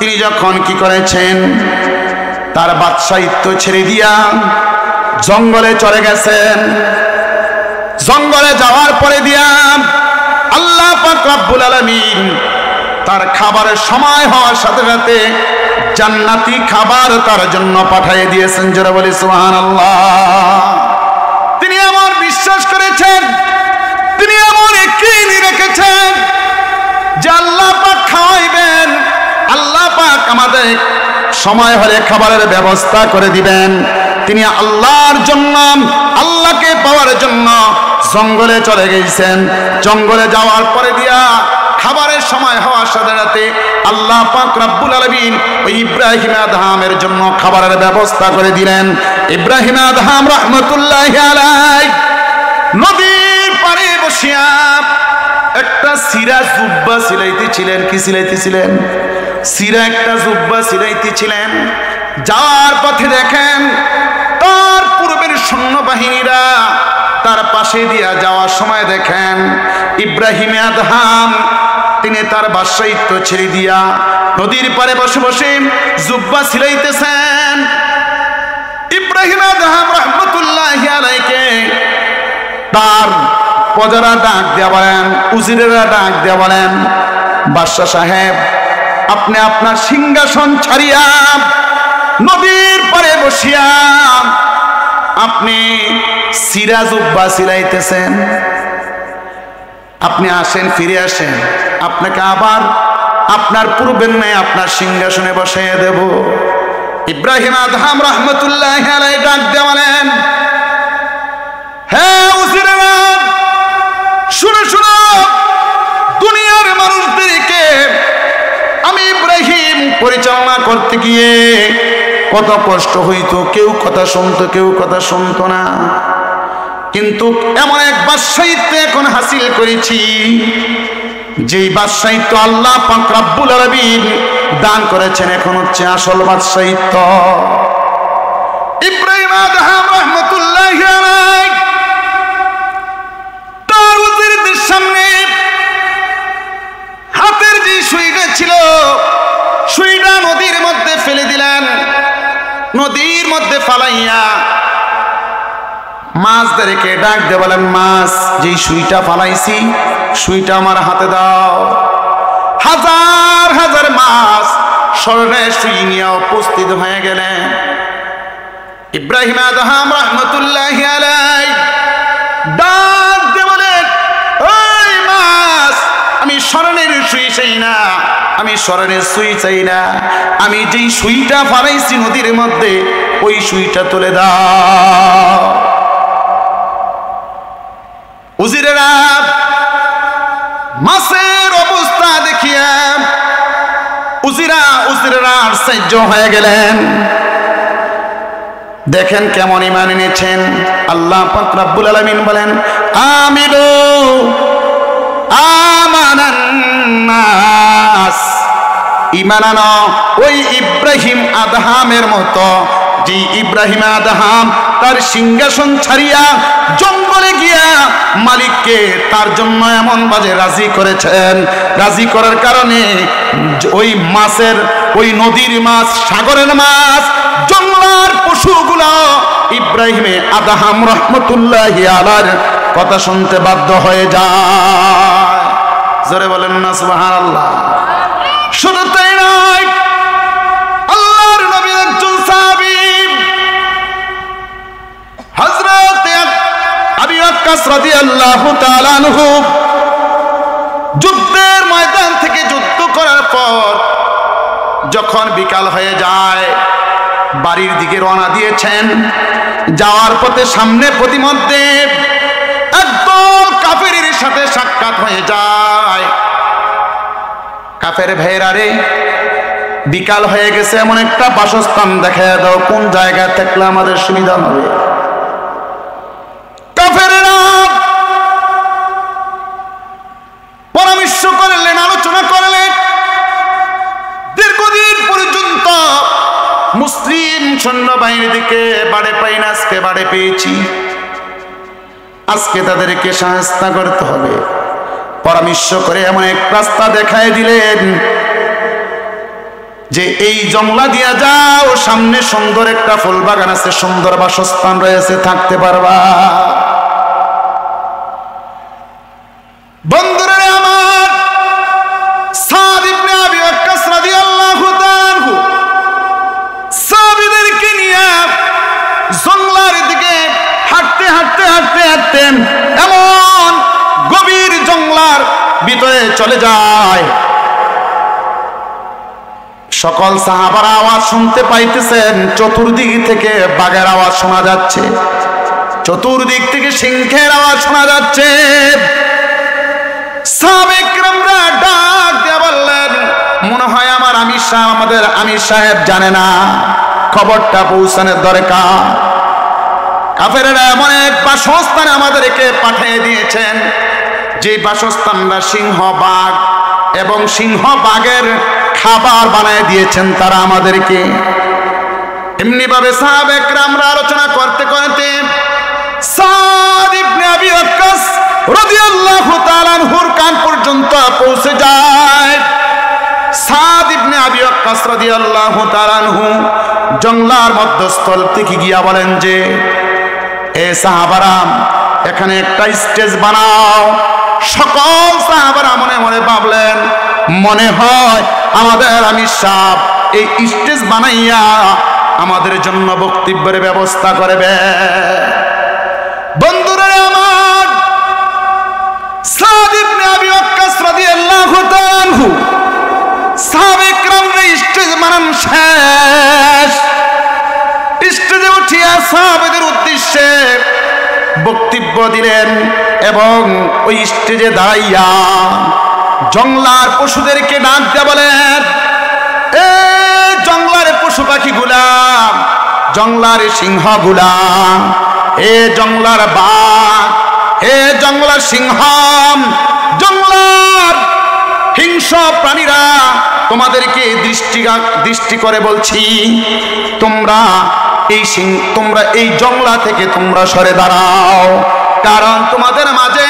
তিনি যখন কি করেছেন, তার বাদশাহিত্ব ছেড়ে দিয়া জঙ্গলে চলে গেছেন। জঙ্গলে যাওয়ার পরে দিয়া আল্লাহ পাক রব্বুল আলামিন তার খাবারের সময় হওয়ার সাথে সাথে জান্নাতি খাবার তার জন্য পাঠিয়ে দিয়েছেন। জোরে বলি সুবহানাল্লাহ। তিনি এমন বিশ্বাস করেছেন, তিনি এমন ইয়াকিন রেখেছেন যে আল্লাহ পাক খাওয়াইবেন, আল্লাহ পাক আমাদের সময় হলে খাবারের ব্যবস্থা করে দিবেন। তিনি আল্লাহর জন্য, আল্লাহকে পাওয়ার জন্য জঙ্গলে চলে গেছেন। জঙ্গলে যাওয়ার পরে দিয়া খাবারের সময় হওয়ার সাথে সাথে আল্লাহ পাক রব্বুল আলামিন ওই ইব্রাহিম আদহামের জন্য খাবারের ব্যবস্থা করে দিলেন। ইব্রাহিম আদহাম রাহমাতুল্লাহি আলাইহি নদীর পাড়ে বসিয়া একটা সিরা জুব্বা সিলাইতেছিলেন। কি সিলাইতেছিলেন? সিরা একটা জুব্বা সিলাইতেছিলেন। যাওয়ার পথে দেখেন তার পূর্বের সৈন্যবাহিনীরা তার পাশে দিয়া যাওয়ার সময় দেখেন ইব্রাহিম আদহাম তিনি তার বাদশাহিত্ব ছেড়ে দিয়া নদীর পাড়ে বসে বসে জুব্বা সিলাইতেছেন। ইব্রাহিম আদহাম রাহমাতুল্লাহি আলাইহিকে তার প্রজারা ডাক দিয়া বলেন, উজিরেরা ডাক দিয়া বলেন, বাদশা সাহেব, আপনি আপনার সিংহাসন ছাড়িয়া নদীর পাড়ে বসিয়া আপনি সিরা জুব্বা সিলাইতেছেন, আপনি আসেন, ফিরে আসেন, আপনাকে আবার আপনার পূর্বের ন্যায় আপনার সিংহাসনে বসাইয়া দেব। ইব্রাহিম আদহাম রাহমাতুল্লাহি আলাইহি ডাক দিয়া বলেন, হ্যাঁ উজিরেরা, শুনো শুনো, দুনিয়ার মানুষদেরকে আমি ইব্রাহিম পরিচালনা করতে গিয়ে কত কষ্ট হইতো, কেউ কথা শুনতো, কেউ কথা শুনতো না, কিন্তু এমন এক বাদশাহিত্ব এখন হাসিল করেছি যেই বাদশাহিত্ব আল্লাহ পাক রব্বুল আলামিন দান করেছেন, এখন হচ্ছে আসল বাদশাহিত্ব। ইব্রাহিম আদহাম রাহমাতুল্লাহি আলাইহি তার উজিরদের সামনে হাতের যে সুইটা ছিল, সুইটা নদীর মধ্যে ফেলে দিলেন। নদীর মধ্যে ফালাইয়া মাছদেরকে ডাক দিয়ে বলেন, মাছ, যেই সুইটা ফালাইছি সুইটা আমার হাতে দাও। হাজার হাজার মাছ স্বর্ণের সুই নিয়ে উপস্থিত হয়ে গেলেন। ইব্রাহিম আদহাম রাহমাতুল্লাহি আলাইহি ডাক দিয়ে বলেন, ওই মাছ, আমি স্বর্ণের সুই চাই না, আমি স্বর্ণের সুই চাই না, আমি যেই সুইটা ফালাইছি নদীর মধ্যে ওই সুইটা তুলে দাও। উজিরেরা মাছের অবস্থা দেখিয়া উজিরেরা আশ্চর্য হয়ে গেলেন। দেখেন কেমন ঈমান এনেছেন। আল্লাহ পাক রব্বুল আলামিন বলেন, আমিনু আমানান নাস, ঈমান আনো ওই ইব্রাহিম আদহামের মতো, যে ইব্রাহিম আদহাম তার সিংহাসন ছাড়িয়া জঙ্গলে গিয়া মালিককে তার জন্য এমন বাজে রাজি করেছেন। রাজি করার কারণে ওই মাছের, ওই নদীর মাছ, সাগরের মাছ, জঙ্গলার পশুগুলো ইব্রাহিম আদহাম রাহমাতুল্লাহি আলাইহির কথা শুনতে বাধ্য হয়ে যায়। জোরে বলেন না সুবহানাল্লাহ। শুধু তাই নয়, আল্লাহর নবীর একজন সাহাবী হযরত আবু ওয়াক্কাস রাদিয়াল্লাহু তাআলা আনহু যুদ্ধের ময়দান থেকে যুদ্ধ করার পর যখন বিকাল হয়ে যায় বাড়ির দিকে রওনা দিয়েছেন। যাওয়ার পথে সামনে প্রতিমধ্যে একদল কাফেরের সাথে সাক্ষাৎ হয়ে যায়। কাফের ভাইয়েরা রে, বিকাল হয়ে গেছে, এমন একটা বাসস্থান দেখায় দাও, কোন জায়গায় থাকলে আমাদের সুবিধা হবে। কাফেরেরা পরামর্শ করলেন, আলোচনা করলেন। দীর্ঘদিন পর্যন্ত মুসলিম সৈন্যবাহিনীর দিকে বাড়ে পাই না, আজকে বাড়ে পেয়েছি, আজকে তাদেরকে সাহায্য করতে হবে। পরামর্শ করে এমন এক রাস্তা দেখায় দিলেন যে এই জংলা দিয়া যাও, সামনে সুন্দর একটা ফুল বাগান আছে, সুন্দর বাসস্থান রয়েছে, থাকতে পারবা। বন্ধুরা আমার, সাদ ইবনে আবি ওয়াক্কাস রাদিয়াল্লাহু তাআলা আনহু সাহাবীদেরকে নিয়ে জংলার দিকে হাঁটতে হাঁটতে হাঁটতে হাঁটতে এমন গভীর জংলার ভিতরে চলে যায়, সকল সাহাবারা আওয়াজ শুনতে পাইতেছেন, চতুর্দিক থেকে বাঘের আওয়াজ শোনা যাচ্ছে, চতুর্দিক থেকে সিংহের আওয়াজ শোনা যাচ্ছে। সাহাবায়ে কেরামরা ডাক দিয়ে বললেন, মনে হয় আমাদের আমির সাহেব জানে না, খবরটা পৌঁছানোর দরকার। কাফেরেরা এমন এক বাসস্থানে আমাদেরকে পাঠিয়ে দিয়েছেন, যে বাসস্থানটা সিংহ বাঘ এবং সিংহ বাঘের খাবার বানায় দিয়েছেন তারা আমাদেরকে। এমনি ভাবে সাহাবায়ে কেরামরা আলোচনা করতে করতে সাদ ইবনে আবি ওয়াক্কাস রাদিয়াল্লাহু তাআলা আনহুর কান পর্যন্ত পৌঁছে যায়। সাদ ইবনে আবি ওয়াক্কাস রাদিয়াল্লাহু তাআলা আনহু জংলার মধ্যস্থল থেকে গিয়া বলেন যে, এ সাহাবারা, এখানে একটা স্টেজ বানাও। সকল সাহাবারা মনে মনে ভাবলেন, মনে হয় আমাদের আমির সাহেব এই স্টেজ বানাইয়া আমাদের জন্য বক্তব্যের ব্যবস্থা করবে। বন্ধুরা আমার, সাদ ইবনে আবি ওয়াক্কাস রাদিয়াল্লাহু তাআলা আনহু সাহাবায়ে কেরামরা স্টেজ বানান শেষ, স্টেজে উঠিয়া সাহাবাদের উদ্দেশ্যে বক্তব্য দিলেন এবং ওই স্টেজে দাঁড়াইয়া জংলার পশুদেরকে ডাক দিয়ে বলেন, এ জংলার পশু পাখিগুলা, জংলার সিংহগুলা, এ জংলার বাঘ, এ জংলার সিংহ, জংলার হিংস্র প্রাণীরা, তোমাদেরকে দৃষ্টি করে বলছি, তোমরা এই জংলা থেকে তোমরা সরে দাঁড়াও, কারণ তোমাদের মাঝে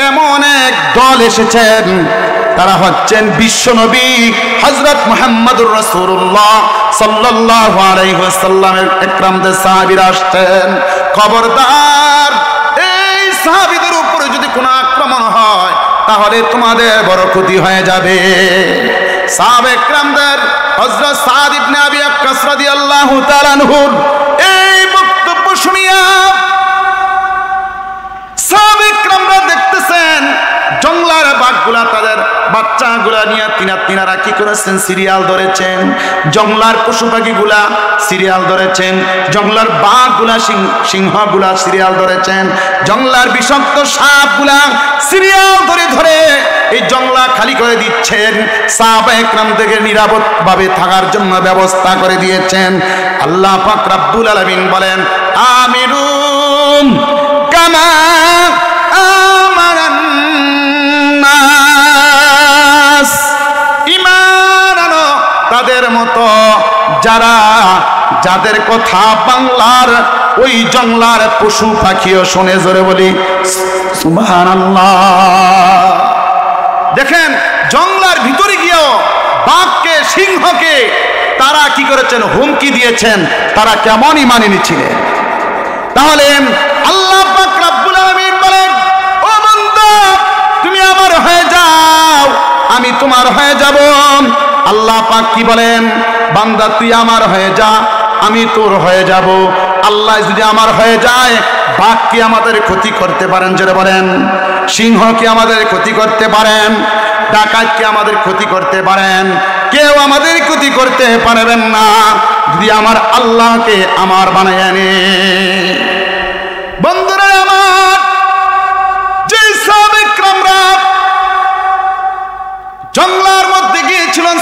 এমন এক দল এসেছেন, তারা হচ্ছেন বিশ্বনবী হযরত মুহাম্মদুর রাসূলুল্লাহ সাল্লাল্লাহু আলাইহি ওয়াসাল্লামের একরামদের সাহাবীরা আসছেন। খবরদার, এই সাহাবীদের উপরে যদি কোনো আক্রমণ হয় তাহলে তোমাদের বড় ক্ষতি হয়ে যাবে। সাহাবায়ে একরামদের হযরত সাদ ইবনে আবি ওয়াক্কাস রাদিয়াল্লাহু তাআলা আনহুর এই বক্তব্য শুনিয়া সাহাবায়ে একরামরা দেখতেছেন জংলার বাঘগুলা তাদের বাচ্চাগুলা নিয়ে তিনারা কি করেছেন, সিরিয়াল ধরেছেন। জংলার পশু পাখিগুলা সিরিয়াল ধরেছেন, জংলার বাঘগুলা সিংহগুলা সিরিয়াল ধরেছেন, জংলার বিষাক্ত সাপগুলা সিরিয়াল ধরে ধরে এই জংলা খালি করে দিচ্ছেন। সাহাবায়ে কেরামদের নিরাপদভাবে থাকার জন্য ব্যবস্থা করে দিয়েছেন। আল্লাহ পাক রব্বুল আলামিন বলেন, আমিরুম কামা আমানান নাস, ঈমান আনো তাদের মতো যাদের কথা বাংলার ওই জংলার পশু পাখিও শুনে। জোরে বলি সুবহানাল্লাহ। দেখেন, জংলার ভিতরে গিয়েও বাঘকে, সিংহকে তারা কি করেছেন, হুমকি দিয়েছেন। তারা কেমন ঈমান এনেছিলেন। তাহলে আল্লাহ পাক রব্বুল আলামিন বলেন, ও বান্দা, তুমি আমার হয়ে যাও, আমি তোমার হয়ে যাব। আল্লাহ পাক কি বলেন, বান্দা তুই আমার হয়ে যা, আমি তোর হয়ে যাব। আল্লাহ যদি আমার হয়ে যায়, বাঘ কি আমাদের ক্ষতি করতে পারেন? যারা বলেন, সিংহ কি আমাদের ক্ষতি করতে পারেন? ডাকাত কি আমাদের ক্ষতি করতে পারেন? কেউ আমাদের ক্ষতি করতে পারবেন না যদি আমার আল্লাহকে আমার বানায় আনে। বন্ধুরা আমার, যে সাহাবায়ে কেরামরা জংলার মধ্যে গিয়েছিলেন,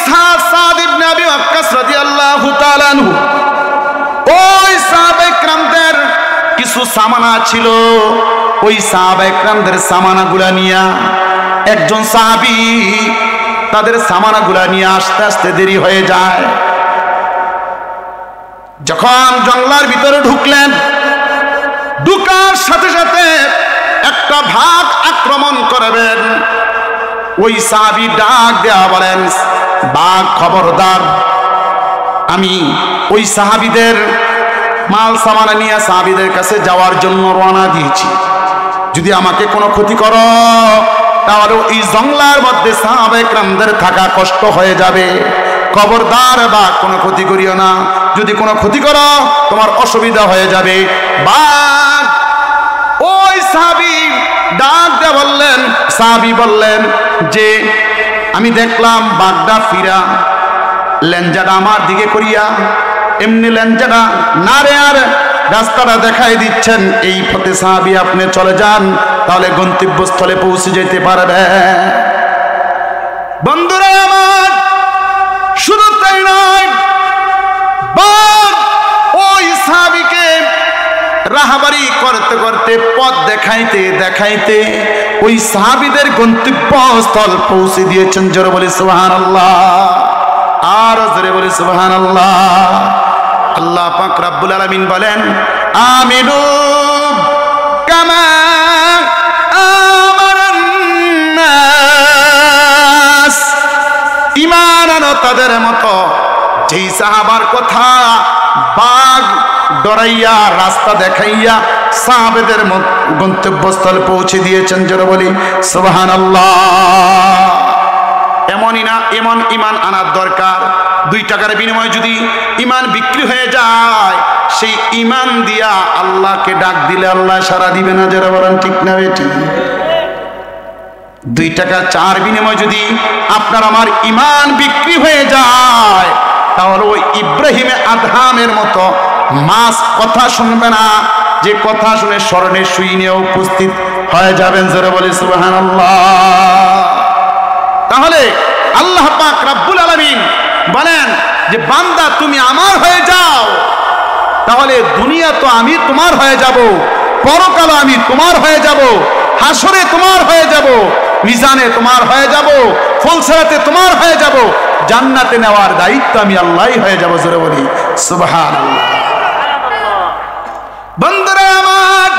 সাদ ইবনে আবি ওয়াক্কাস রাদিয়াল্লাহু তাআলা আনহু, ওই সাহাবায়ে কেরামদের কিছু সামানা ছিল। ওই সাহাবায়ে কেরামদের সামানাগুলা নিয়ে একজন সাহাবী তাদের সামানাগুলা নিয়ে আসতে আসতে দেরি হয়ে যায়। যখন জংলার ভিতরে ঢুকলেন, ঢুকার সাথে সাথে একটা ভাগ আক্রমণ করবেন। ওই সাহাবী ডাক দেয়া বলেন, বাঘ খবরদার, আমি ওই সাহাবীদের মাল সামান নিয়ে সাহাবীদের কাছে যাওয়ার জন্য রওনা দিয়েছি, যদি আমাকে কোনো ক্ষতি করো তাহলে এই জঙ্গলার মধ্যে সাহাবায়ে কেরামদের থাকা কষ্ট হয়ে যাবে, খবরদার বাঘ কোনো ক্ষতি করিও না, যদি কোনো ক্ষতি করো তোমার অসুবিধা হয়ে যাবে। বাঘ ওই সাহাবী ডাক দিয়ে বললেন, সাহাবী বললেন যে আমি দেখলাম বাঘটা ফিরা লেঞ্জাটা আমার দিকে করিয়া এমনি লেঞ্জাটা নারে আর রাস্তাটা দেখাই দিচ্ছেন, এই পথে সাহাবী আপনি চলে যান, তাহলে গন্তব্যস্থলে পৌঁছে যেতে পারবে। বন্ধুরা আমার, শুধু তাই নয়, বাঘ ওই সাহাবীকে রাহাবারি করতে করতে পথ দেখাইতে দেখাইতে ওই সাহাবীদের গন্তব্যস্থল পৌঁছে দিয়েছেন। জোরে বলি সুবহানাল্লাহ, আর জোরে বলি সুবহানাল্লাহ। আল্লাহ পাক রব্বুল আলামিন বলেন, আমিনু কামা আমানান নাস, ঈমান আনো তাদের মতো যেই সাহাবার কথা বাঘ ডরাইয়া রাস্তা দেখাইয়া সাহাবেদের গন্তব্যস্থলে পৌঁছে দিয়েছেন। জোরে বলি সুবহানাল্লাহ। এমনই না, এমন ঈমান আনার দরকার। 2 টাকার বিনিময়ে যদি ঈমান বিক্রি হয়ে যায়, সেই ঈমান দিয়া আল্লাহকে ডাক দিলে আল্লাহ সাড়া দিবে না। যারা বলেন ঠিক না বেঠিক? 2 টাকা 4 বিনিময়ে যদি আপনার আমার ঈমান বিক্রি হয়ে যায়, তাহলে ওই ইব্রাহিমে আদহামের মতো মাছ কথা শুনবে না, যে কথা শুনে স্মরণে শুই নিয়ে উপস্থিত হয়ে যাবেন। যারা বলে সুবহানাল্লাহ। তাহলে আল্লাহ পাক রব্বুল আলামিন বলেন যে বান্দা তুমি আমার হয়ে যাও, তাহলে দুনিয়া তো আমি তোমার হয়ে যাব, পরকালে আমি তোমার হয়ে যাব, হাসরে তোমার হয়ে যাব, মিজানে তোমার হয়ে যাব, ফুলসিরাতে তোমার হয়ে যাব, জান্নাতে নেওয়ার দায়িত্ব আমি আল্লাহই হয়ে যাব। জোরে বলি সুবহানাল্লাহ। বন্ধুরা আমার,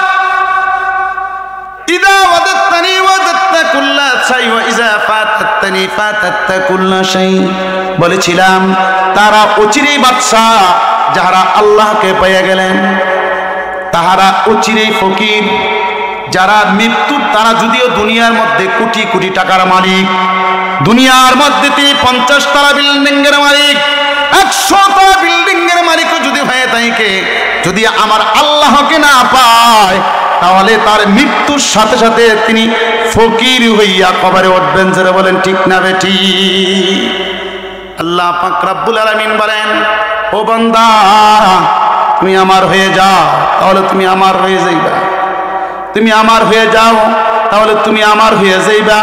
ইদা ওয়াদাতনি ওয়াদাততা কুল্লা শাই ওয়া ইজা ফাতাতনি ফাতাততা কুল্লা শাই, বলেছিলাম তারা অচিরেই বাদশা যারা আল্লাহকে পেয়ে গেলেন, তাহারা অচিরেই ফকির। যারা মৃত্যুর, তারা যদিও দুনিয়ার মধ্যে কোটি কোটি টাকার মালিক, দুনিয়ার মধ্যে 50 তলা বিল্ডিং এর মালিক, 100 তলা বিল্ডিং এর মালিকও যদি হয়ে থাকে, যদি আমার আল্লাহকে না পায়, তাহলে তার মৃত্যুর সাথে সাথে তিনি ফকির হইয়া কবরে উঠবেন। যারা বলেন ঠিক না বেঠিক? আল্লাহ পাক রব্বুল আলামিন বলেন, ও বান্দা তুমি আমার হয়ে যাও, তাহলে তুমি আমার হয়ে যাইবা, তুমি আমার হয়ে যাও, তাহলে তুমি আমার হয়ে যাইবা,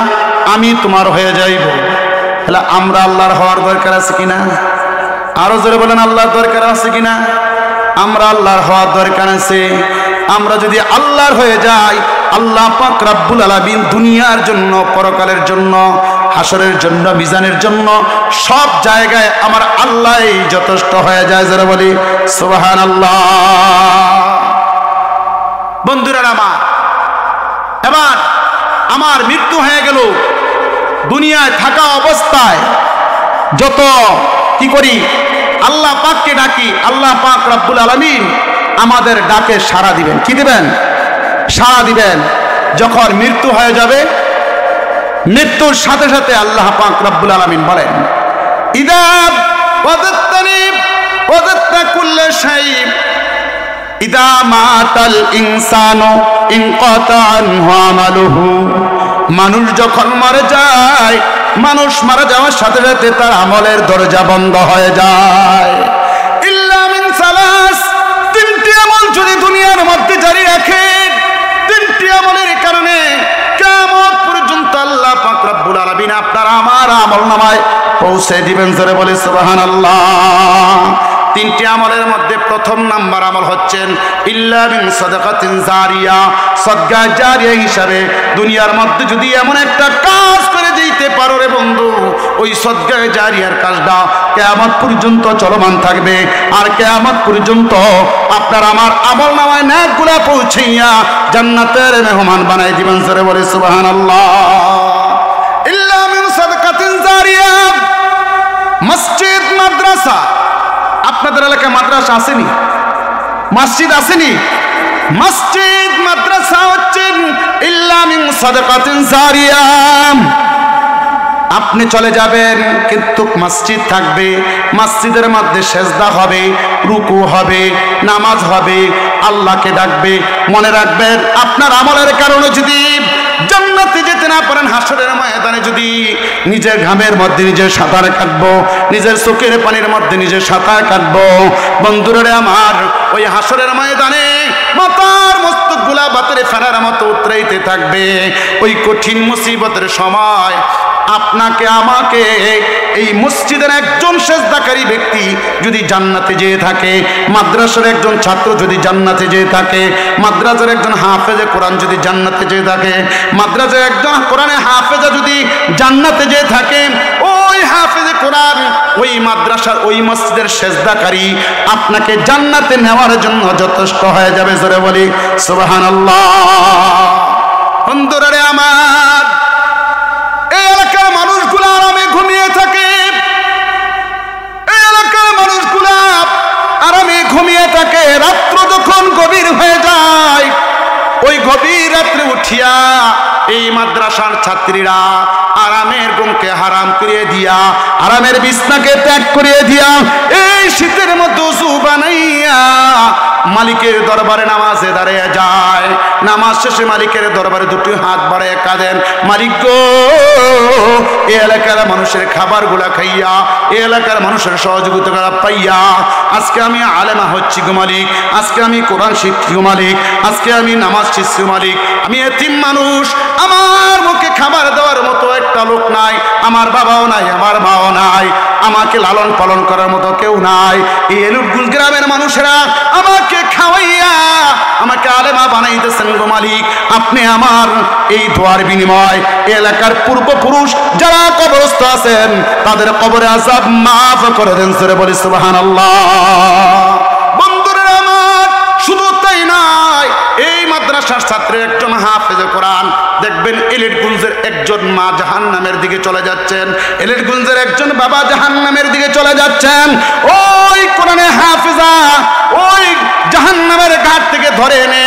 আমি তোমার হয়ে যাইব। তাহলে আমরা আল্লাহর হওয়ার দরকার আছে কিনা? আরো জোরে বলেন, আল্লাহর দরকার আছে কিনা? আমরা আল্লাহর হওয়ার দরকার আছে। আমরা যদি আল্লাহর হয়ে যাই, আল্লাহ পাক রব্বুল আলামিন দুনিয়ার জন্য, পরকালের জন্য, হাসরের জন্য, মিজানের জন্য সব জায়গায় আমার আল্লাহই যথেষ্ট হয়ে যায়। যারা বলি সুবহানাল্লাহ। বন্ধুরা আমার, এবার আমার মৃত্যু হয়ে গেল, দুনিয়ায় থাকা অবস্থায় যত কি করি, আল্লাহ পাককে ডাকি, আল্লাহ পাক রব্বুল আলামিন আমাদের ডাকে সাড়া দিবেন। কি দিবেন? সাড়া দিবেন। যখন মৃত্যু হয়ে যাবে, মৃত্যুর সাথে সাথে আল্লাহ পাক রব্বুল আলামিন বলেন, ইদা ওয়াদাতনি ওয়াদাততা কুল্লা শাই, ইদা মাতাল ইনসানু ইনকাতা আনহু আমালুহু। মানুষ যখন মারা যায়, মানুষ মারা যাওয়ার সাথে সাথে তার আমলের দরজা বন্ধ হয়ে যায়। ইল্লা মিন সালাস, 3টি আমল যদি দুনিয়ার মধ্যে জারি রাখে, 3টি আমলের কারণে কিয়ামত পর্যন্ত আল্লাহ পাক রব্বুল আলামিন আপনার আমার আমলনামায় পৌঁছে দিবেন। জোরে বলে সুবহানাল্লাহ। 3টি আমলের মধ্যে প্রথম নাম্বার আমল হচ্ছেন ইল্লা মিন সাদাকাতিন জারিয়া, সাদকা জারিয়া হিসাবে দুনিয়ার মধ্যে যদি এমন একটা কাজ করে যেতে পারো রে বন্ধু, ওই সাদকা জারিয়ার কাজটা কিয়ামত পর্যন্ত চলমান থাকবে, আর কিয়ামত পর্যন্ত আপনার আমার আমলনামায় নেকগুলা পৌঁছাইয়া জান্নাতের মেহমান বানাই দিবেন। জোরে বলে সুবহানাল্লাহ। ইল্লা মিন সাদাকাতিন জারিয়া। মসজিদ মাদ্রাসা, আপনাদের এলাকায় মাদ্রাসা আসেনি? মসজিদ আসেনি? মসজিদ মাদ্রাসা হচ্ছে ইল্লা মিন সাদাকাতিন জারিয়া। আপনি চলে যাবেন কিন্তু মসজিদ থাকবে, মসজিদের মধ্যে সেজদা হবে, রুকু হবে, নামাজ হবে, আল্লাহকে ডাকবে। মনে রাখবেন আপনার আমলের কারণে যদি জান্নাতে যেতে না পারেন, হাসরের ময়দানে যদি নিজের ঘামের মধ্যে নিজের সাঁতার কাটবো, নিজের চোখের পানির মধ্যে নিজের সাঁতার কাটবো, বন্ধুরা আমার ওই হাসরের ময়দানে মাথার মস্তকগুলা বাতরে ফেরার মতো উতরাইতে থাকবে। ওই কঠিন মুসিবতের সময় আপনাকে আমাকে এই মসজিদের একজন সেজদাকারী ব্যক্তি যদি জান্নাতে যেয়ে থাকে, মাদ্রাসার একজন ছাত্র যদি জান্নাতে যেয়ে থাকে, মাদ্রাসার একজন হাফেজে কোরআন যদি জান্নাতে যেয়ে থাকে, মাদ্রাসার একজন কোরআনে হাফেজা যদি জান্নাতে যেয়ে থাকে, ওই হাফেজে কোরআন ওই মাদ্রাসার ওই মসজিদের সেজদাকারী আপনাকে জান্নাতে নেওয়ার জন্য যথেষ্ট হয়ে যাবে। জোরে বলি সুবহানাল্লাহ। বন্ধুরা আমার, এই এলাকার মানুষগুলো আরামে ঘুমিয়ে থাকে, এই এলাকার মানুষগুলো আরামে ঘুমিয়ে থাকে। রাত্র যখন গভীর হয়ে যায়, ওই গভীর রাত্রে উঠিয়া এই মাদ্রাসার ছাত্রীরা আরামের ঘুমকে হারাম করিয়ে দিয়া, আরামের বিছনাকে ত্যাগ করিয়ে দিয়া, এই শীতের মধ্যে ওযু বানাইয়া মালিকের দরবারে নামাজে দাঁড়িয়ে যায়। নামাজ শেষে মালিকের দরবারে দুটি হাত বাড়ায় কাঁদেন, মালিক গো, এই এলাকার মানুষের খাবারগুলা খাইয়া, এই এলাকার মানুষের সহযোগিতা পাইয়া আজকে আমি আলেমা হচ্ছি গো মালিক, আজকে আমি কোরআন শিখছি গো মালিক, আজকে আমি নামাজ শিখছি গো মালিক। আমি এতিম মানুষ, আমার মুখে খাবার দেওয়ার মতো একটা লোক নাই, আমার বাবাও নাই, আমার মাও নাই, আমাকে লালন পালন করার মতো কেউ নাই। এই এলুটগুল গ্রামের মানুষেরা আমাকে খাওয়াইয়া আমাকে আলেমা বানাইতেছেন গো মালিক। আপনি আমার এই দোয়ার বিনিময় এলাকার পূর্বপুরুষ যারা কবরস্থ আছেন তাদের কবরে আযাব মাফ করে দেন। জোরে বলি সুবহানাল্লাহ। বন্ধুরা আমার, শুধু তাই নয়, এই মাদ্রাসার ছাত্রের একজন হাফেজে কোরআন দেখবেন এলিটগঞ্জের একজন মা জাহান্নামের দিকে চলে যাচ্ছেন, এলিটগঞ্জের একজন বাবা জাহান্নামের দিকে চলে যাচ্ছেন। ওই কোরআনে হাফেজা ওই জাহান্নামের ঘাট থেকে ধরে এনে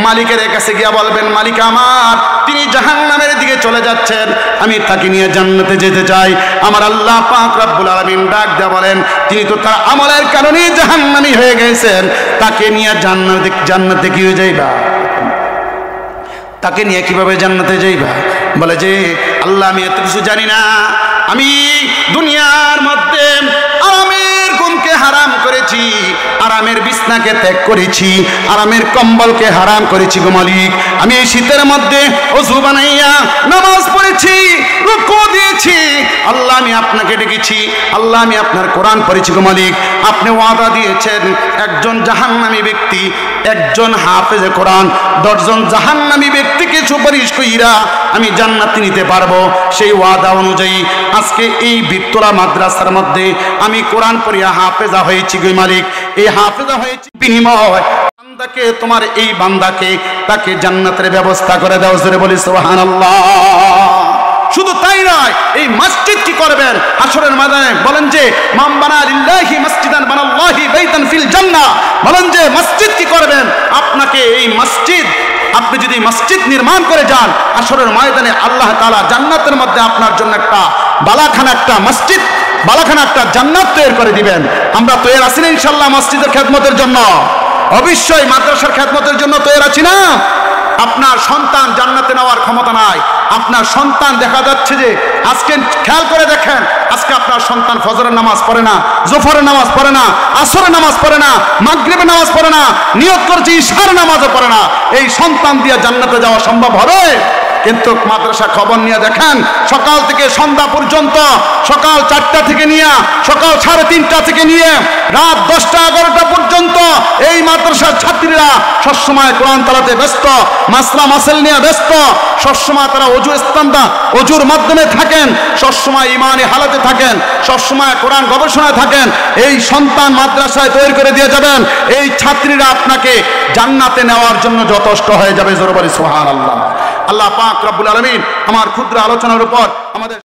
মালিকের কাছে গিয়া বলবেন, মালিক আমার, তিনি জাহান্নামের দিকে চলে যাচ্ছেন, আমি তাকে নিয়ে জান্নাতে যেতে চাই। আমার আল্লাহ পাক রব্বুল আলামিন ডাক দেয়া বলেন, তিনি তো তার আমলের কারণে জাহান্নামী হয়ে গেছেন, তাকে নিয়ে জান্নাতে কি হয়ে যাইবা? তাকে নিয়ে কিভাবে জান্নাতে যাইবা? বলে যে আল্লাহ, আমি এত কিছু জানি না, আমি দুনিয়ার মধ্যে আরামের ঘুমকে হারাম করেছি, আরামের বিছনাকে ত্যাগ করেছি, আরামের কম্বলকে হারাম করেছি গো মালিক। আমি এই শীতের মধ্যে ওযু বানাইয়া নামাজ পড়েছি, রুকু দিয়েছি। আল্লাহ, আমি আপনাকে ডেকেছি, আল্লাহ আমি আপনার কোরআন পড়েছি গো মালিক। আপনি ওয়াদা দিয়েছেন একজন জাহান্নামী ব্যক্তি, একজন হাফেজে কোরআন 10 জন জাহান্নামী ব্যক্তিকে সুপারিশ কইরা আমি জান্নাতে নিতে পারবো। সেই ওয়াদা অনুযায়ী আজকে এই বিত্তলা মাদ্রাসার মধ্যে আমি কোরআন পড়িয়া হাফেজা হয়েছি গো মালিক। এই হাফেজা হয়েছি বিনিময় বান্দাকে, তোমার এই বান্দাকে তাকে জান্নাতের ব্যবস্থা করে দাও। জোরে বলি সুবহানাল্লাহ। শুধু তাই নয়, এই মসজিদ কি করবেন হাশরের ময়দানে? বলেন যে মান বানা লিল্লাহি মসজিদান বানাল্লাহি বাইতান ফিল জান্নাহ। বলেন যে মসজিদ কি করবেন? আপনাকে এই মসজিদ, আপনি যদি মসজিদ নির্মাণ করে যান, হাশরের ময়দানে আল্লাহ তাআলা জান্নাতের মধ্যে আপনার জন্য একটা বালাখানা, একটা মসজিদ, বালাখানা, একটা জান্নাত তৈরি করে দিবেন। আমরা তৈরি আছি না ইনশাআল্লাহ মসজিদের খেদমতের জন্য? অবশ্যই মাদ্রাসার খেদমতের জন্য তৈরি আছি না? আপনার সন্তান জান্নাতে নেওয়ার ক্ষমতা নাই। আপনার সন্তান দেখা যাচ্ছে যে আজকে খেয়াল করে দেখেন, আজকে আপনার সন্তান ফজরের নামাজ পড়ে না, জোহরের নামাজ পড়ে না, আসরের নামাজ পড়ে না, মাগরিবের নামাজ পড়ে না, নিয়ত করছে ইশার নামাজও পড়ে না। এই সন্তান দিয়ে জান্নাতে যাওয়া সম্ভব হবে? কিন্তু মাদ্রাসা খবর নিয়ে দেখেন, সকাল থেকে সন্ধ্যা পর্যন্ত, সকাল 4টা থেকে নিয়ে সকাল 3:30 থেকে নিয়ে রাত 10টা 11টা পর্যন্ত এই মাদ্রাসার ছাত্রীরা সবসময় কোরআন তেলাওয়াতে ব্যস্ত, মাসলা মাসাইল নিয়ে ব্যস্ত, সবসময় তারা অজুর মাধ্যমে থাকেন, সবসময় ইমানি হালাতে থাকেন, সবসময় কোরআন গবেষণায় থাকেন। এই সন্তান মাদ্রাসায় তৈরি করে দিয়ে যাবেন, এই ছাত্রীরা আপনাকে জান্নাতে নেওয়ার জন্য যথেষ্ট হয়ে যাবে। জোরে বলি সুবহানাল্লাহ। আল্লাহ পাক রব্বুল আলামিন আমার ক্ষুদ্র আলোচনার উপর আমাদের